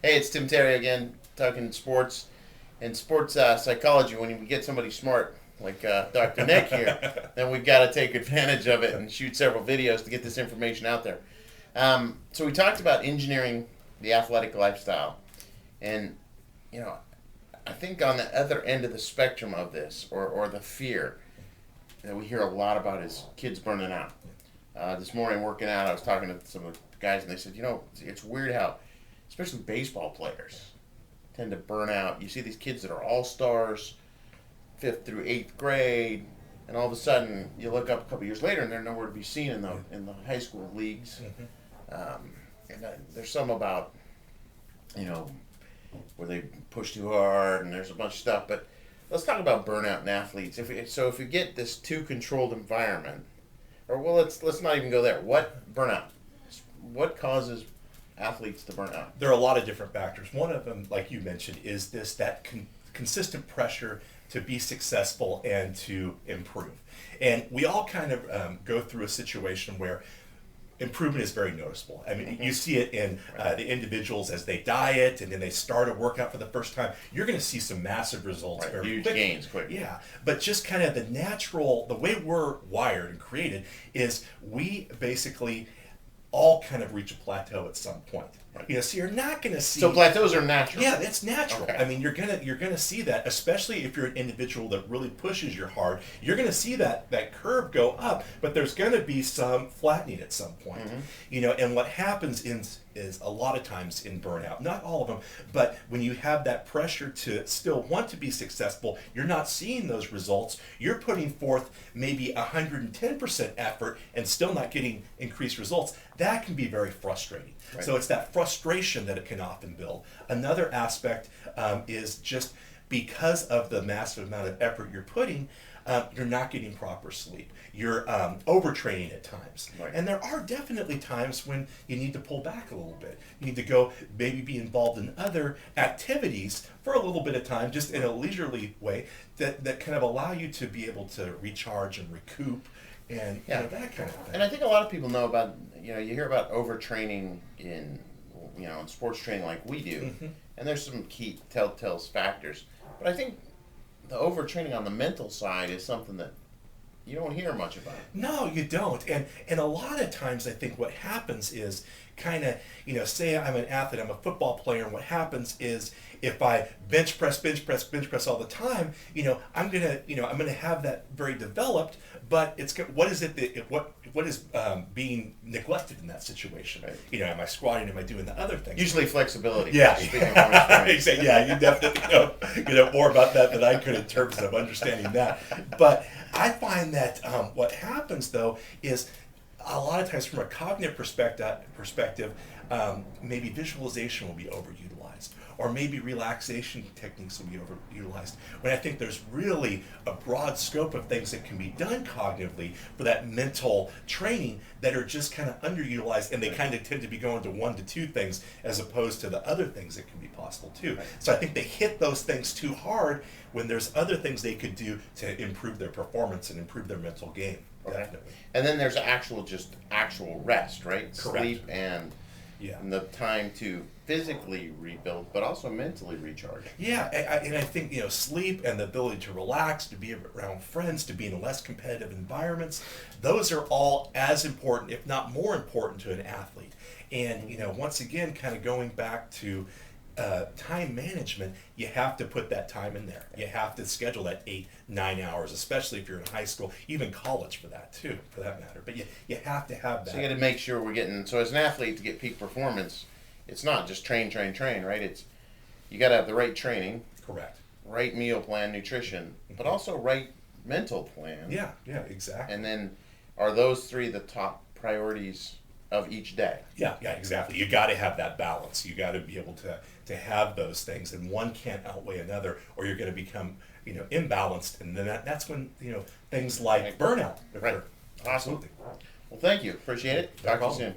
Hey, it's Tim Terry again, talking sports and sports psychology. When we get somebody smart like Dr. Nick here, then we've got to take advantage of it and shoot several videos to get this information out there. So we talked about engineering the athletic lifestyle. And, you know, I think on the other end of the spectrum of this, or the fear that we hear a lot about, is kids burning out. This morning working out, I was talking to some of the guys, and they said, it's weird how, especially baseball players, tend to burn out. You see these kids that are all-stars, 5th through 8th grade, and all of a sudden you look up a couple years later and they're nowhere to be seen in the high school leagues. And there's some about, where they push too hard, and there's a bunch of stuff. But let's talk about burnout in athletes. If you get this too controlled environment, let's not even go there. What causes athletes to burn out? There are a lot of different factors. One of them, like you mentioned, is that consistent pressure to be successful and to improve. And we all kind of go through a situation where improvement is very noticeable. I mean, you see it in the individuals as they diet and then they start a workout for the first time. You're going to see some massive results very huge quickly. Gains quick. Yeah, but just kind of the way we're wired and created is we basically all kind of reach a plateau at some point. So you're not going to see. So plateaus are natural. Yeah, that's natural. Okay. I mean, you're gonna see that, especially if you're an individual that really pushes you hard. You're gonna see that curve go up, but there's gonna be some flattening at some point. And what happens is a lot of times in burnout, not all of them, but when you have that pressure to still want to be successful, you're not seeing those results. You're putting forth maybe 110% effort and still not getting increased results. That can be very frustrating. Right. So it's that frustration that it can often build. Another aspect is just because of the massive amount of effort you're putting, you're not getting proper sleep. You're overtraining at times. Right. And there are definitely times when you need to pull back a little bit. You need to go maybe be involved in other activities for a little bit of time, just in a leisurely way, that kind of allow you to be able to recharge and recoup and that kind of thing. And I think a lot of people know about, you hear about overtraining in sports training like we do. And there's some key telltale factors. But I think the overtraining on the mental side is something that you don't hear much about. No, you don't. And a lot of times I think what happens is kind of, say I'm an athlete, I'm a football player, and what happens is if I bench press all the time, I'm gonna have that very developed, but what is being neglected in that situation? Right. Am I squatting? Am I doing the other things? Usually flexibility. Yeah. You definitely know more about that than I could in terms of understanding that. But I find that what happens though is a lot of times from a cognitive perspective, maybe visualization will be overutilized, or maybe relaxation techniques will be overutilized, when I think there's really a broad scope of things that can be done cognitively for that mental training that are just kind of underutilized, and they kind of tend to be going to 1 to 2 things as opposed to the other things that can be possible too. Right. So I think they hit those things too hard when there's other things they could do to improve their performance and improve their mental game. Okay. Definitely. And then there's actual rest, right? Correct. Sleep and the time to physically rebuild, but also mentally recharge. Yeah, and I think sleep and the ability to relax, to be around friends, to be in less competitive environments, those are all as important, if not more important, to an athlete. And once again, kind of going back to time management, you have to put that time in there. You have to schedule that 8-9 hours, especially if you're in high school, even college for that too, for that matter. But you have to have that. So you got to make sure so as an athlete to get peak performance, it's not just train, right? It's you got to have the right training. Correct. Right meal plan, nutrition, but also right mental plan. Yeah, exactly. And then are those 3 the top priorities of each day? Yeah, exactly. You got to have that balance. You got to be able to have those things, and one can't outweigh another, or you're going to become imbalanced, and then that's when things like burnout occur. Right. Awesome. Well, thank you. Appreciate it. Talk to you soon.